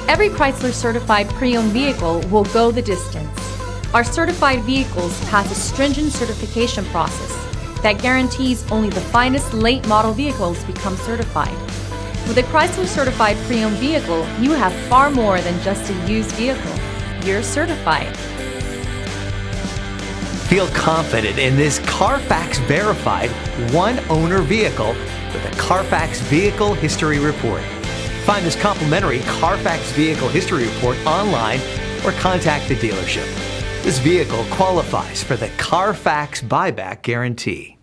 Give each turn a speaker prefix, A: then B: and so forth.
A: Every Chrysler certified pre-owned vehicle will go the distance. Our certified vehicles pass a stringent certification process that guarantees only the finest late model vehicles become certified. With a Chrysler certified pre-owned vehicle, you have far more than just a used vehicle. You're certified.
B: Feel confident in this Carfax verified one-owner vehicle with a Carfax Vehicle History Report. Find this complimentary Carfax Vehicle History Report online or contact the dealership. This vehicle qualifies for the Carfax Buyback Guarantee.